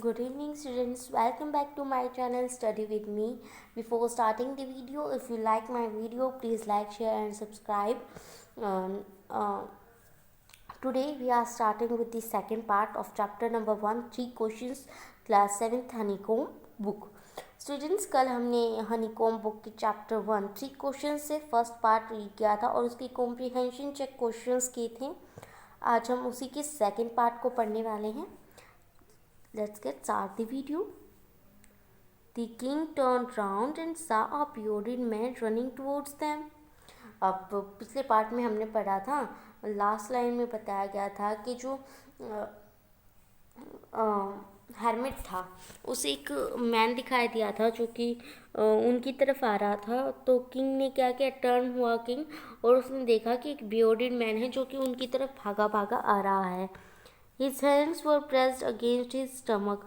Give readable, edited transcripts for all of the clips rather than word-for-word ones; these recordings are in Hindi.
Good evening, students. Welcome back to my channel Study with me. Before starting the video, if you like my video, please like, share, and subscribe. Um, uh, Today we are starting with the second part of chapter number 1, 3 questions, class 7th honeycomb book. Students, कल हमने हनीकॉम बुक के चैप्टर 1 3 क्वेश्चन से फर्स्ट पार्ट रीड किया था और उसकी कॉम्प्रिहेंशन चेक क्वेश्चंस किए थे. आज हम उसी के सेकंड पार्ट को पढ़ने वाले हैं. Let's get start the video. The king turned round and saw a bearded man running towards them. अब पिछले पार्ट में हमने पढ़ा था, लास्ट लाइन में बताया गया था कि जो हर्मिट था उसे एक मैन दिखाई दिया था जो कि उनकी तरफ आ रहा था. तो किंग ने क्या किया, टर्न हुआ किंग, और उसने देखा कि एक बियर्डेड मैन है जो कि उनकी तरफ भागा भागा आ रहा है. His hands were pressed against his stomach.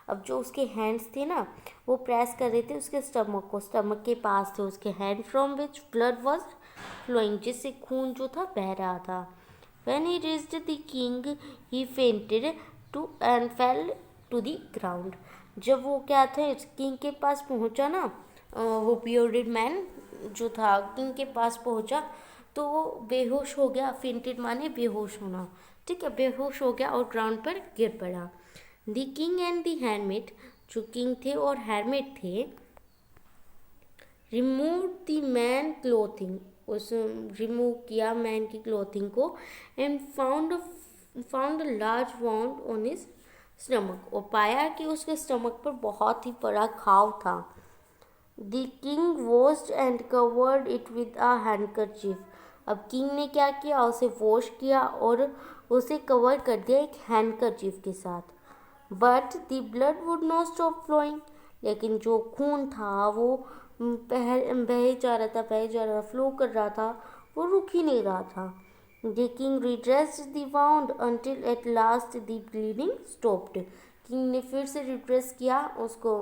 अब जो उसके हैंड्स थे ना, वो प्रेस कर रहे थे उसके स्टमक को. स्टमक के पास थे उसके hand, from which blood was flowing, जिससे खून जो था बह रहा था. When he reached the king, he fainted to and fell to the ground. जब वो क्या थे किंग के पास पहुंचा ना, वो बियर्डेड मैन जो था किंग के पास पहुंचा तो वो बेहोश हो गया. फेंटेड माने बेहोश होना, ठीक है, बेहोश हो गया और ग्राउंड पर गिर पड़ा. The king and the handmade, जो किंग थे और हैंडमेड थे, रिमूव द मैन क्लोथिंग, उस रिमूव किया मैन की क्लोथिंग को, and found large wound on his stomach, और पाया कि उसके स्टमक पर बहुत ही बड़ा घाव था. The king washed and covered it with a handkerchief. अब किंग ने क्या किया, उसे वॉश किया और उसे कवर कर दिया एक हैंडकरचीफ के साथ. But the blood would not stop flowing, लेकिन जो खून था वो बह जा रहा था, फ्लो कर रहा था, वो रुक ही नहीं रहा था. The king redressed the wound until at last the bleeding stopped. King ने फिर से रिड्रेस किया उसको,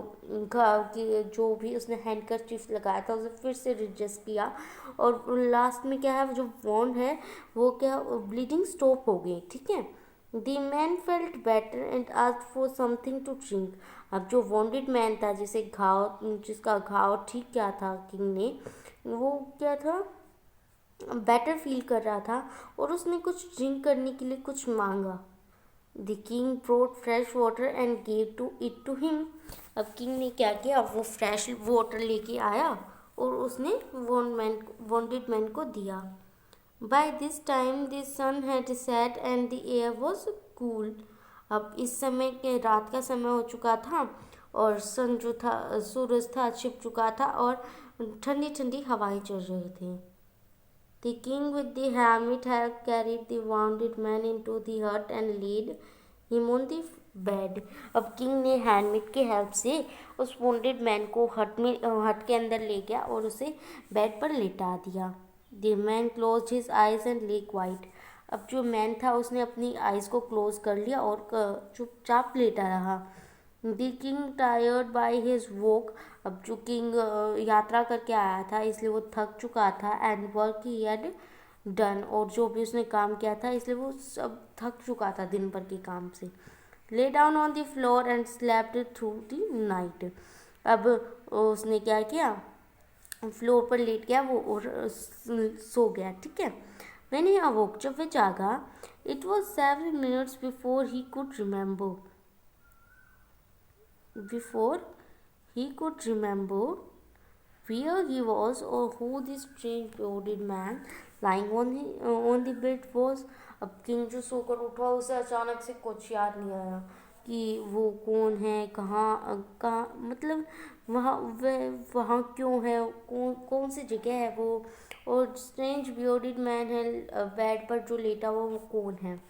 कि जो भी उसने हैंडकरचीफ लगाया था उसे फिर से रिड्रेस किया, और लास्ट में क्या है, जो वॉन्ड है वो क्या, ब्लीडिंग स्टॉप हो गई. ठीक है. The man felt better and asked for something to drink. अब जो वॉन्डेड मैन था जिसका घाव ठीक किया था किंग ने, वो क्या था, बेटर फील कर रहा था और उसने कुछ ड्रिंक करने के लिए कुछ मांगा. The king brought fresh water and gave to it to him. अब किंग ने क्या किया, वो फ्रेश वाटर लेके आया और उसने वॉन्डेड मैन को दिया. By this time the sun had set and the air was cool. अब इस समय के रात का समय हो चुका था और सन जो था, सूरज था, छिप चुका था और ठंडी ठंडी हवाएं चल रही थी. The king with the helmet had carried the wounded man into the hut and laid him on the bed. अब किंग ने हैंडमेड की हेल्प से उस वोंडेड मैन को हट के अंदर ले गया और उसे बेड पर लेटा दिया. The man closed his eyes and lay quiet. अब जो मैन था उसने अपनी आइज़ को क्लोज कर लिया और चुपचाप लेटा रहा. The king tired by his walk. अब जो किंग यात्रा करके आया था इसलिए वो थक चुका था. And work he had done, और जो भी उसने काम किया था इसलिए वो सब थक चुका था दिन भर के काम से. Lay down on the floor and slept through the night. अब उसने क्या किया, फ्लोर पर लेट गया वो और सो गया. ठीक है. व्हेन ही अवोक, जब वह जागा, it was several minutes before he could remember where he was or who this strange bearded man lying on the bed was. अब किंग जो सोकर उठा उसे अचानक से कुछ याद नहीं आया कि वो कौन है, कहाँ मतलब वहाँ क्यों है, कौन सी जगह है वो, और स्ट्रेंज बियर्डेड मैन है बेड पर जो लेटा हुआ वो कौन है.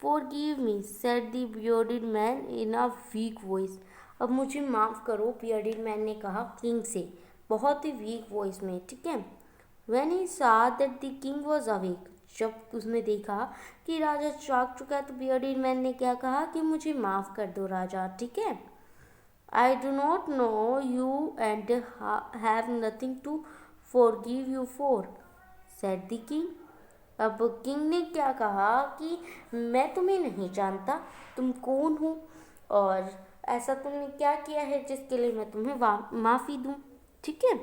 Forgive me, said the bearded man in a weak voice. अब मुझे माफ़ करो, बियर्डेड मैन ने कहा किंग से बहुत ही वीक वॉइस में. ठीक है. When he saw that the king was awake, जब उसने देखा कि राजा जाग चुका तो बियर्डेड मैन ने क्या कहा कि मुझे माफ़ कर दो राजा. ठीक है. I do not know you and have nothing to forgive you for, said the king. अब किंग ने क्या कहा कि मैं तुम्हें नहीं जानता, तुम कौन हो और ऐसा तुमने क्या किया है जिसके लिए मैं तुम्हें माफ़ी दूँ? ठीक है।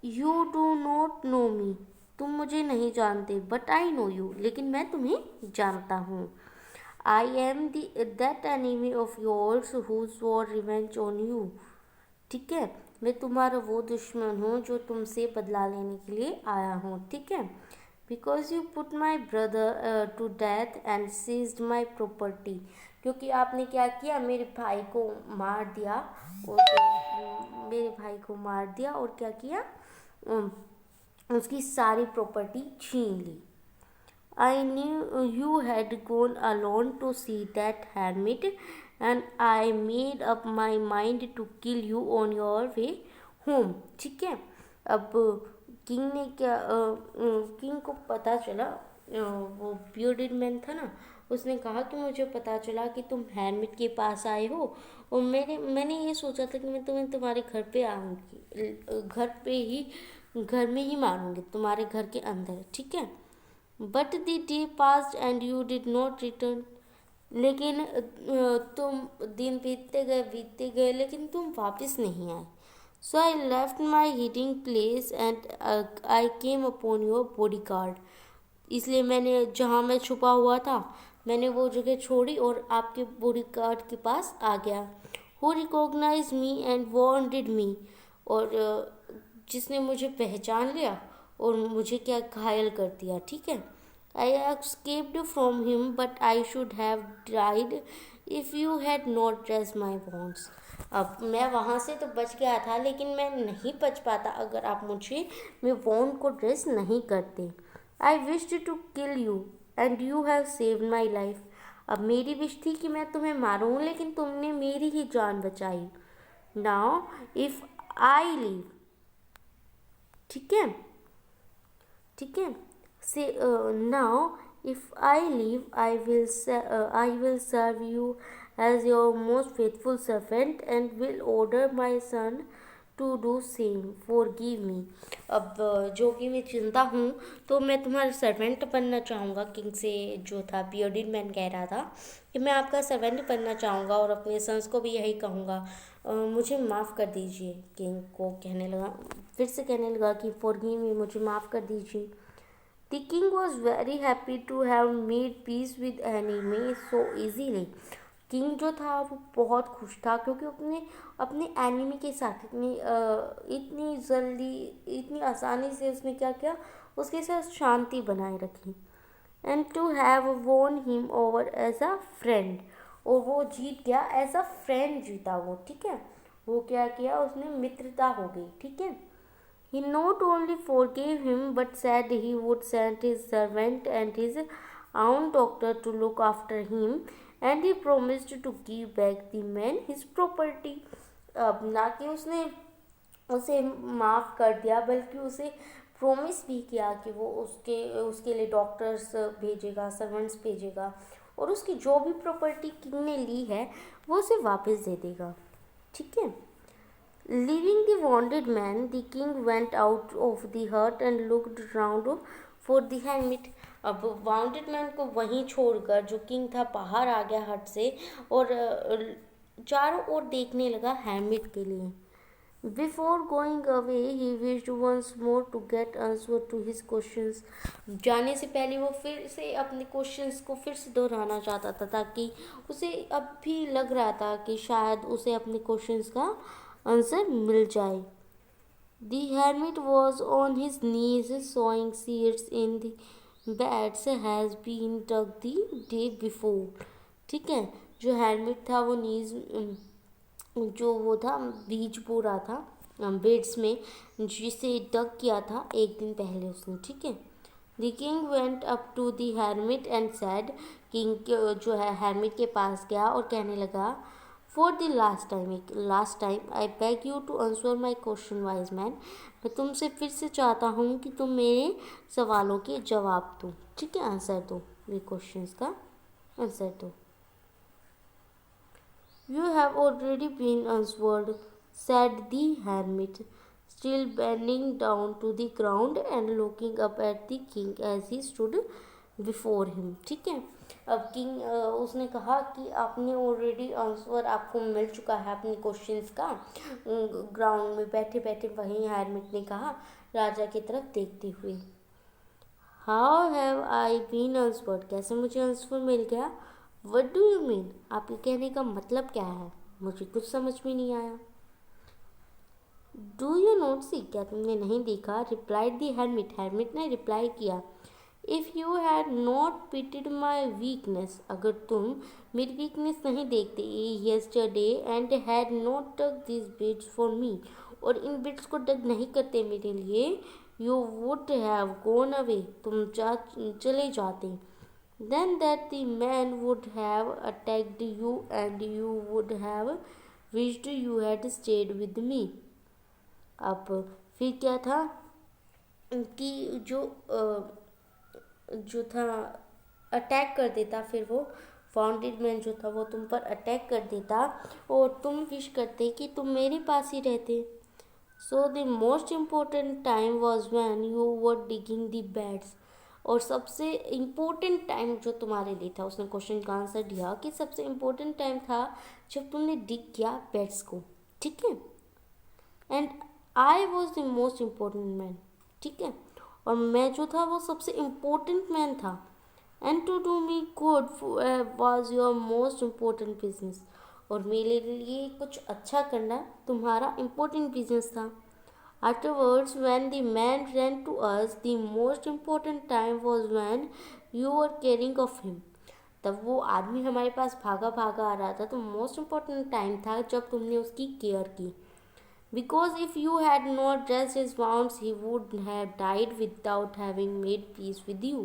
यू डू नॉट नो मी, तुम मुझे नहीं जानते, बट आई नो यू, लेकिन मैं तुम्हें जानता हूँ। I am that enemy of yours who swore revenge on you. ठीक है, मैं तुम्हारा वो दुश्मन हूँ जो तुमसे बदला लेने के लिए आया हूँ। ठीक है। Because you put my brother to death and seized my property, क्योंकि आपने क्या किया, मेरे भाई को मार दिया और मेरे भाई को मार दिया और क्या किया, उसकी सारी प्रॉपर्टी छीन ली। I knew you had gone alone to see that hermit, and I made up my mind to kill you on your way home. ठीक है। अब किंग ने क्या, किंग को पता चला, वो बियर्डेड मैन था ना, उसने कहा कि मुझे पता चला कि तुम हैरमिट के पास आए हो, और मैंने ये सोचा था कि मैं तुम्हें तुम्हारे घर पे आऊँगी, घर में ही मारूंगी, तुम्हारे घर के अंदर। ठीक है। But the day passed and you did not return, लेकिन तुम दिन बीतते गए लेकिन तुम वापस नहीं आए। So I left my hiding place and I came upon your bodyguard, इसलिए मैंने जहाँ मैं छुपा हुआ था मैंने वो जगह छोड़ी और आपके बॉडी गार्ड के पास आ गया। Who recognise me and wanted me, और जिसने मुझे पहचान लिया और मुझे क्या घायल कर दिया। ठीक है। I escaped from him but I should have died if you had not dress my wounds. अब मैं वहाँ से तो बच गया था, लेकिन मैं नहीं बच पाता अगर आप मुझे मैं वॉन्ट को ड्रेस नहीं करते। I wished to kill you and you have saved my life. अब मेरी विश थी कि मैं तुम्हें मारूं, लेकिन तुमने मेरी ही जान बचाई। नाउ इफ़ आई लीव, ठीक है, ठीक है, से now if I leave I will serve you as your most faithful servant and will order my son to do same forgive me. अब जो कि मैं चिंता हूँ, तो मैं तुम्हारा सर्वेंट बनना चाहूँगा। किंग से जो था बियर्डेड मैन कह रहा था कि मैं आपका सर्वेंट बनना चाहूँगा और अपने सन्स को भी यही कहूँगा, मुझे माफ़ कर दीजिए। किंग को कहने लगा, फिर से कहने लगा कि फॉर गिव मी, मुझे माफ़ कर दीजिए। The king was very happy to have made peace with enemy so easily. King जो था वो बहुत खुश था, क्योंकि अपने एनिमी के साथ इतनी जल्दी, इतनी आसानी से उसने क्या किया, उसके साथ शांति बनाए रखी। And to have won him over as a friend, और वो जीत गया, एज अ फ्रेंड जीता वो। ठीक है। वो क्या किया, उसने मित्रता हो गई। ठीक है। He not only forgave him but said he would send his servant and his own doctor to look after him, and he promised to give back the man his property. अब ना कि उसने उसे माफ़ कर दिया, बल्कि उसे प्रॉमिस भी किया कि वो उसके लिए डॉक्टर्स भेजेगा, सर्वेंट्स भेजेगा, और उसकी जो भी प्रॉपर्टी किंग ने ली है वो उसे वापस दे देगा। ठीक है। Leaving the wounded man, the king went out of the hut and looked round for the hermit. अब wounded man को वहीं छोड़कर जो किंग था बाहर आ गया हट से, और चारों ओर देखने लगा hermit के लिए। Before going away, he wished once more to get answer to his questions. जाने से पहले वो फिर से अपने क्वेश्चंस को फिर से दोहराना चाहता था, ताकि उसे अब भी लग रहा था कि शायद उसे अपने क्वेश्चंस का आंसर मिल जाए। The hermit was on his knees sowing seeds in the beds has been dug the day before. ठीक है। जो hermit था वो जो वो था बीज बो रहा था बेड्स में, जिसे डग किया था एक दिन पहले उसने। ठीक है। The king went up to the hermit and said, king जो है hermit के पास गया और कहने लगा, For the last time, I beg you to answer my question, wise man. मैं तुमसे फिर से चाहता हूँ कि तुम मेरे सवालों के जवाब दो। ठीक है, आंसर दो, मेरे क्वेश्चंस का आंसर दो। You have already been answered, said the hermit, still bending down to the ground and looking up at the king as he stood before him. ठीक है। अब किंग उसने कहा कि आपने ऑलरेडी आंसर आपको मिल चुका है अपने क्वेश्चंस का। ग्राउंड में बैठे बैठे वहीं हैरमिट ने कहा, राजा की तरफ देखते हुए। How have I been answered, कैसे मुझे आंसर मिल गया? वट डू यू मीन, आपके कहने का मतलब क्या है? मुझे कुछ समझ में नहीं आया। डू यू नोट सी, क्या तुमने नहीं देखा? रिप्लाइड दी हैरमिट, हैरमिट ने रिप्लाई किया। If you had not pitied my weakness, अगर तुम मेरी वीकनेस नहीं देखते yesterday and had not tuck this bits for me, और इन बिट्स को डग नहीं करते मेरे लिए, you would have gone away, तुम चले जाते। Then that the man would have attacked you and you would have wished you had stayed with me. अब फिर क्या था कि जो था अटैक कर देता, फिर वो फाउंडेड मैन जो था वो तुम पर अटैक कर देता और तुम विश करते कि तुम मेरे पास ही रहते। So the most important time was when you were digging the beds, और सबसे इम्पोर्टेंट टाइम जो तुम्हारे लिए था, उसने क्वेश्चन का आंसर दिया कि सबसे इम्पोर्टेंट टाइम था जब तुमने डिग किया बेड्स को, ठीक है। And I was the most important man, ठीक है, और मैं जो था वो सबसे इम्पोर्टेंट मैन था। And to do me good was your most important business, और मेरे लिए कुछ अच्छा करना तुम्हारा इम्पोर्टेंट बिजनेस था। Afterwards when the man ran to us, the most important time was when you were caring of him, तब वो आदमी हमारे पास भागा भागा आ रहा था, तो मोस्ट इम्पोर्टेंट टाइम था जब तुमने उसकी केयर की। Because if you had not dressed his wounds, he would have died without having made peace with you.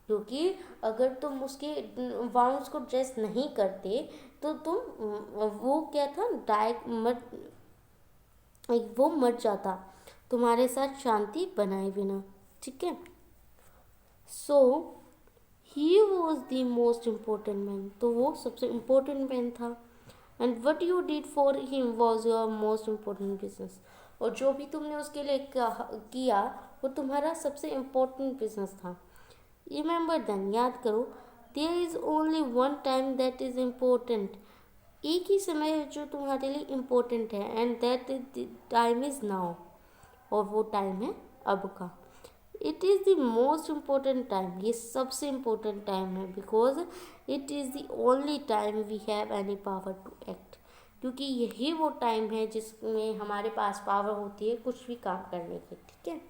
क्योंकि अगर तुम उसके वाउंड्स को ड्रेस नहीं करते तो तुम वो क्या था वो मर जाता तुम्हारे साथ शांति बनाए बिना, ठीक है। So he was the most important man, तो वो सबसे इम्पोर्टेंट मैन था। And what you did for him was your most important business, और जो भी तुमने उसके लिए किया वो तुम्हारा सबसे इम्पोर्टेंट बिजनेस था। रिमेंबर देन, याद करो, there is only one time that is important, एक ही समय जो तुम्हारे लिए इम्पोर्टेंट है, and that time is now, और वो टाइम है अब का। It is the most important time, ये सबसे इम्पोर्टेंट टाइम है, because it is the only time we have any power to act, क्योंकि यही वो टाइम है जिसमें हमारे पास पावर होती है कुछ भी काम करने की, ठीक है।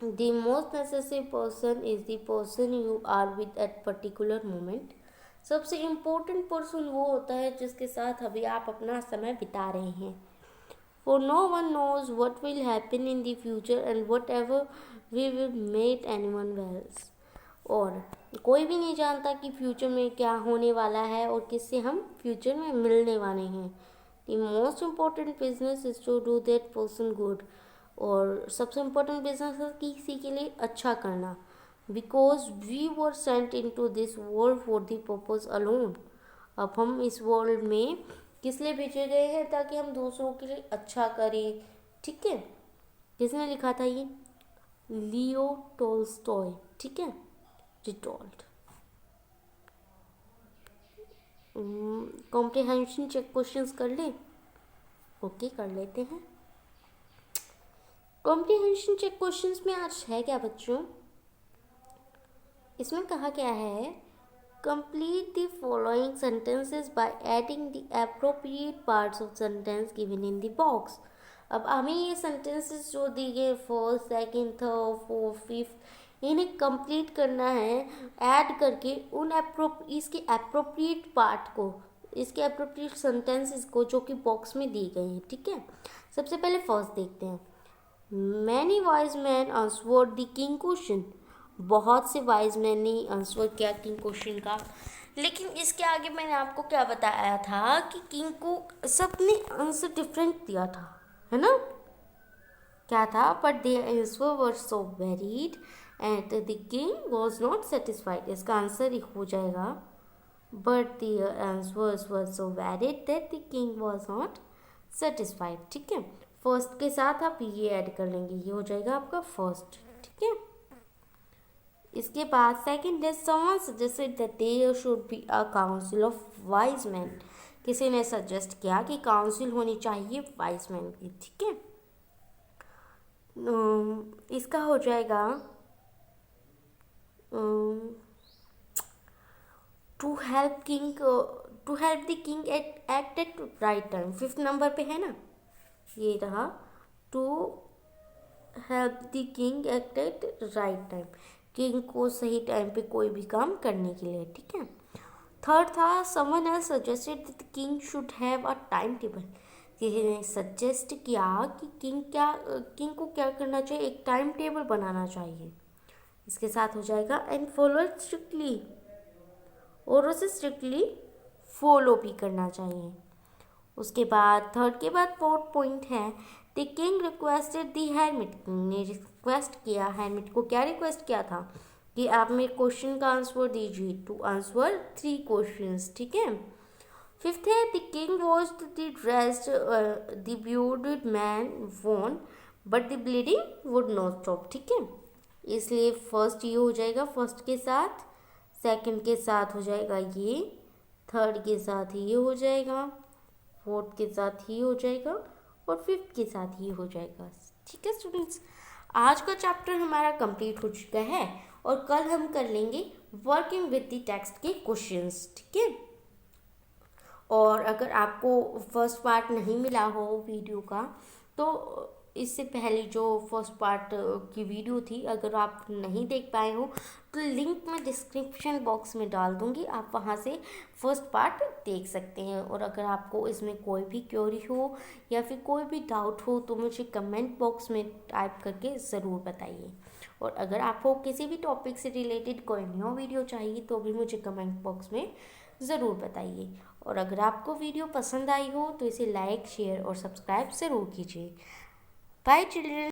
The most necessary person is the person you are with at particular moment, सबसे इम्पोर्टेंट पर्सन वो होता है जिसके साथ अभी आप अपना समय बिता रहे हैं। For no one knows what will happen in the future and whatever we will meet anyone else. और कोई भी नहीं जानता कि फ्यूचर में क्या होने वाला है और किससे हम फ्यूचर में मिलने वाले हैं। The most important business is to do that person good. और सबसे इम्पोर्टेंट बिजनेस है किसी के लिए अच्छा करना। Because we were sent into this world for the purpose alone. अब हम इस वर्ल्ड में किस लिए भेजे गए हैं? ताकि हम दूसरों के लिए अच्छा करें, ठीक है। किसने लिखा था ये? लियो टोल्स्टॉय, ठीक है, रिटोल्ड। कॉम्प्रिहेंशन चेक क्वेश्चंस कर ले, ओके कर लेते हैं। कॉम्प्रिहेंशन चेक क्वेश्चंस में आज है क्या बच्चों? इसमें कहा क्या है, complete the following sentences by adding the appropriate parts of sentence given in the box. अब हमें ये sentences जो दी गए first, second, third, fourth, fifth, इन्हें कंप्लीट करना है ऐड करके उन इसके अप्रोप्रिएट पार्ट को, इसके अप्रोप्रिएट सेंटेंसेस को जो कि बॉक्स में दिए गए हैं, ठीक है। सबसे पहले फर्स्ट देखते हैं। Many wise man answered the king question, बहुत से वाइज मैन ने आंसर किया किंग क्वेश्चन का। लेकिन इसके आगे मैंने आपको क्या बताया था कि किंग को सबने आंसर डिफरेंट दिया था, है ना। क्या था? But their answer were so varied and the king was not satisfied, इसका आंसर ही हो जाएगा but their answers were so varied that the king was not satisfied, ठीक है। फर्स्ट के साथ आप ये ऐड कर लेंगे, ये हो जाएगा आपका फर्स्ट, ठीक है। इसके बाद सेकंड है someone suggested that there should be a council of wise man. किसी ने सजेस्ट किया कि काउंसिल होनी चाहिए वाइज मैन की, ठीक है। इसका हो जाएगा to help the king act at right time. 5th number पे है ना, ये रहा, to help the king act at right time, king को सही टाइम पे कोई भी काम करने के लिए, ठीक है। थर्ड था someone else suggested that the king should have a time table. किसी ने सजेस्ट किया कि किंग को क्या करना चाहिए, एक टाइम टेबल बनाना चाहिए। इसके साथ हो जाएगा एंड फॉलो स्ट्रिक्टली, और उसे स्ट्रिक्टली फॉलो भी करना चाहिए। उसके बाद थर्ड के बाद फोर्थ पॉइंट है the king requested the hermit. King ने रिक्वेस्ट किया, हेरमिट को क्या रिक्वेस्ट किया था कि आप मेरे क्वेश्चन का आंसर दीजिए, टू आंसर 3 क्वेश्चंस, ठीक है। 5th है the king was the dressed the buried man won but the bleeding would not stop, ठीक है। इसलिए फर्स्ट ये हो जाएगा, फर्स्ट के साथ, सेकंड के साथ हो जाएगा ये, थर्ड के साथ ये हो जाएगा, फोर्थ के साथ ही हो जाएगा, और 5th के साथ ही हो जाएगा, ठीक है स्टूडेंट्स। आज का चैप्टर हमारा कंप्लीट हो चुका है और कल हम कर लेंगे वर्किंग विद द टेक्स्ट के क्वेश्चंस, ठीक है। और अगर आपको फर्स्ट पार्ट नहीं मिला हो वीडियो का, तो इससे पहले जो फर्स्ट पार्ट की वीडियो थी, अगर आप नहीं देख पाए हो तो लिंक मैं डिस्क्रिप्शन बॉक्स में डाल दूंगी, आप वहां से फर्स्ट पार्ट देख सकते हैं। और अगर आपको इसमें कोई भी क्वेरी हो या फिर कोई भी डाउट हो तो मुझे कमेंट बॉक्स में टाइप करके ज़रूर बताइए। और अगर आपको किसी भी टॉपिक से रिलेटेड कोई न्यू वीडियो चाहिए तो भी मुझे कमेंट बॉक्स में ज़रूर बताइए। और अगर आपको वीडियो पसंद आई हो तो इसे लाइक, शेयर और सब्सक्राइब ज़रूर कीजिए। Bye children.